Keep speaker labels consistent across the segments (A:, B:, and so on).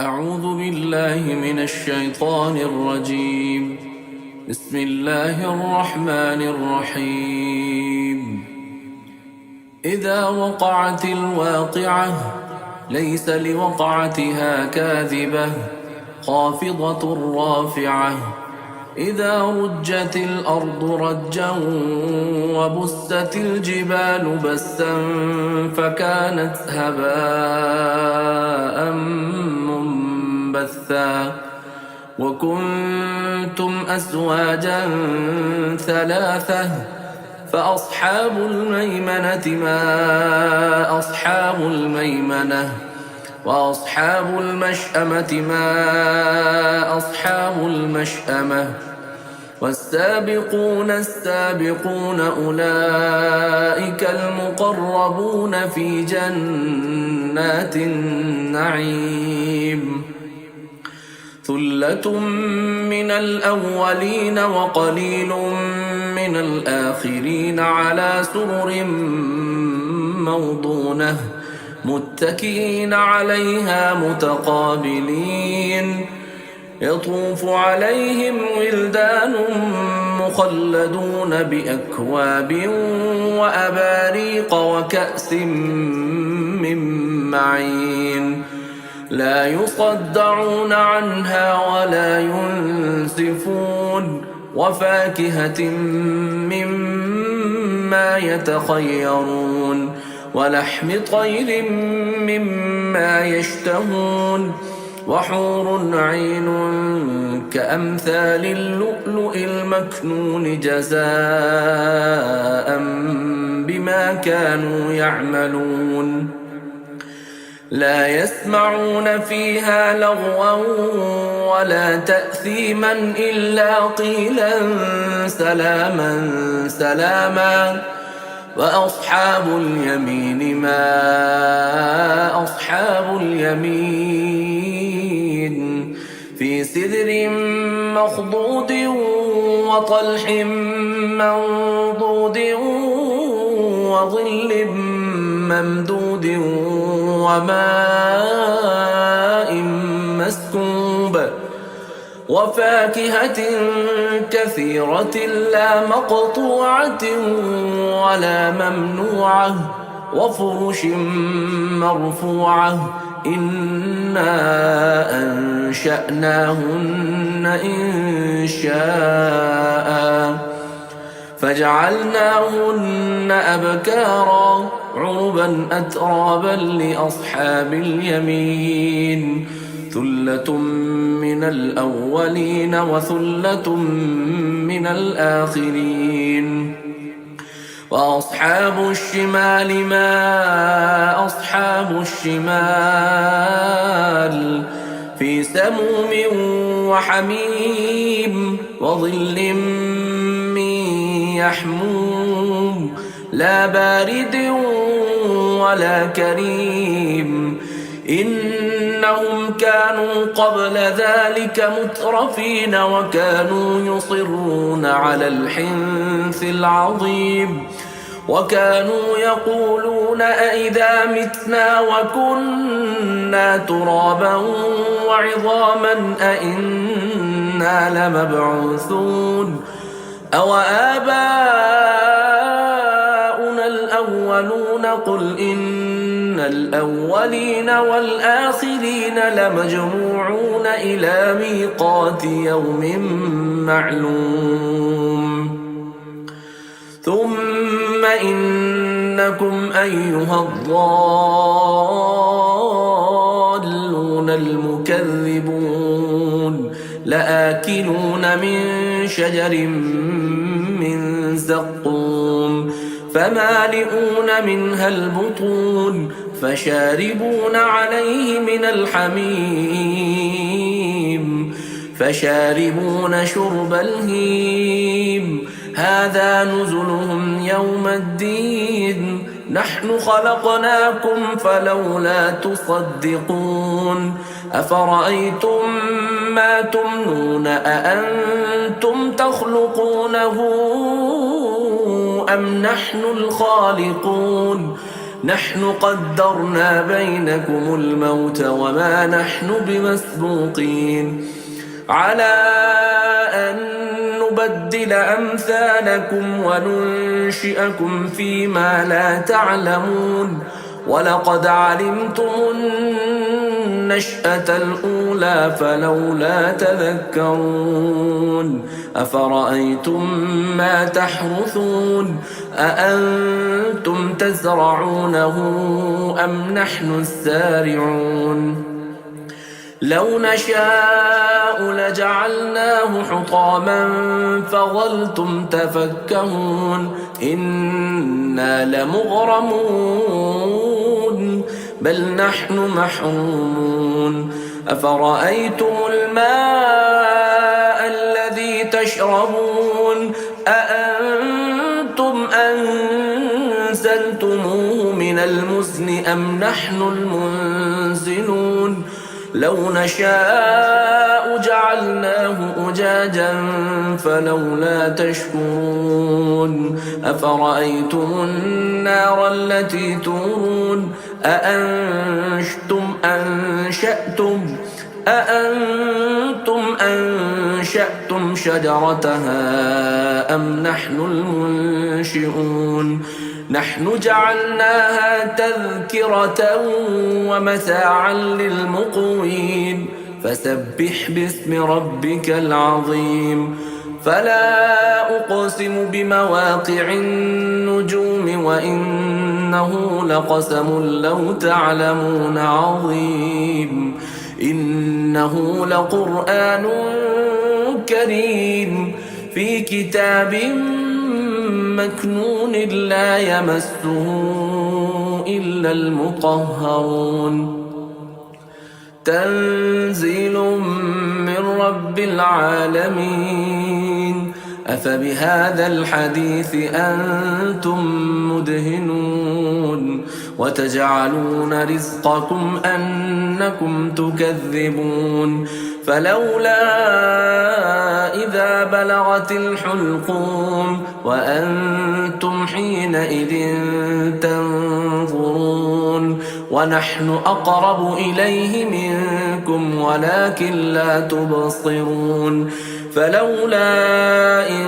A: أعوذ بالله من الشيطان الرجيم. بسم الله الرحمن الرحيم. إذا وقعت الواقعة ليس لوقعتها كاذبة خافضة رافعة. إذا رجت الأرض رجا وبست الجبال بسا فكانت هباء منبثا وكنتم أزواجا ثلاثة فأصحاب الميمنة ما أصحاب الميمنة وأصحاب المشأمة ما أصحاب المشأمة والسابقون السابقون أولئك المقربون في جنات النعيم. ثلة من الأولين وقليل من الآخرين على سرر موضونة متكئين عليها متقابلين. يطوف عليهم ولدان مخلدون بأكواب وأباريق وكأس من معين لا يصدعون عنها ولا ينزفون وفاكهة مما يتخيرون ولحم طير مما يشتهون وحور عين كأمثال اللؤلؤ المكنون جزاء بما كانوا يعملون. لا يسمعون فيها لغوا ولا تأثيما إلا قيلا سلاما سلاما. وأصحاب اليمين ما أصحاب اليمين في سدر مخضود وطلح منضود وظل ممدود وماء مسكوب وفاكهة كثيرة لا مقطوعة ولا ممنوعة وفرش مرفوعة إنا أنشأناهن إنشاء فجعلناهن أبكارا عربا أترابا لأصحاب اليمين. ثلة من الأولين وثلة من الآخرين. وأصحاب الشمال ما أصحاب الشمال في سموم وحميم وظل من يحموم لا بارد ولا كريم. إنهم كانوا قبل ذلك مترفين وكانوا يصرون على الحنث العظيم وكانوا يقولون أئذا متنا وكنا ترابا وعظاما أئنا لمبعوثون أو آباؤنا الأولون قل إن الأولين والآخرين لمجموعون إلى ميقات يوم معلوم. ثم إنكم أيها الضالون المكذبون لآكلون من شجر من زقوم فمالئون منها البطون فشاربون عليه من الحميم فشاربون شرب الهيم. هذا نزلهم يوم الدين نحن خلقناكم فلولا تصدقون. أفرأيتم ما تمنون أأنتم تخلقونه أم نحن الخالقون نحن قدرنا بينكم الموت وما نحن بمسبوقين على أن نبدل أمثالكم وننشئكم فيما لا تعلمون ولقد علمتم النشأة الأولى فلولا تذكرون أفرأيتم ما تحرثون أأنتم تزرعونه أم نحن الزارعون لو نشاء لجعلناه حطاما فظلتم تفكهون إنا لمغرمون بل نحن محرومون أفرأيتم الماء الذي تشربون أأنتم أنزلتموه من المزن أم نحن المنزلون لو نشاء جعلناه أجاجا فلولا تشكرون أفرأيتم النار التي تورون أأنتم أنشأتم شجرتها أم نحن المنشئون نحن جعلناها تذكرة ومتاعا للمقوين فسبح باسم ربك العظيم فلا أقسم بمواقع النجوم وإنه لقسم لو تعلمون عظيم إنه لقرآن كريم في كتاب مكنون لا يمسه إلا المطهرون تنزيل من رب العالمين أفبهذا الحديث أنتم مدهنون وتجعلون رزقكم أنكم تكذبون فلولا إذا بلغت الحلقوم وأنتم حينئذ تنظرون ونحن أقرب إليه منكم ولكن لا تبصرون فلولا إن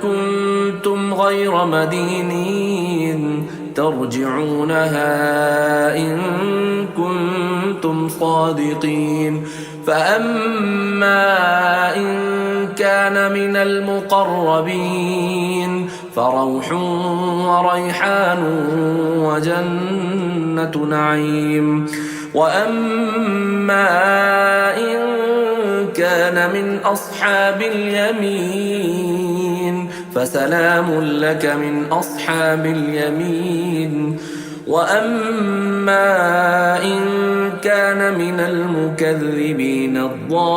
A: كنتم غير مدينين ترجعونها إن كنتم صادقين فأما إن كان من المقربين فروح وريحان وجنة نعيم وأما إن كان من أصحاب اليمين فسلام لك من أصحاب اليمين وأما إن كان من المكذبين الضالين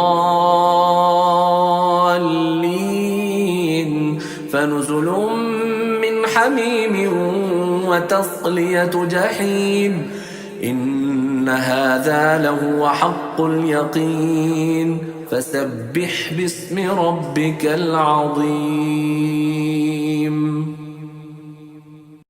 A: فنزل من حميم وتصلية جحيم إن هذا لهو حق اليقين فسبح باسم ربك العظيم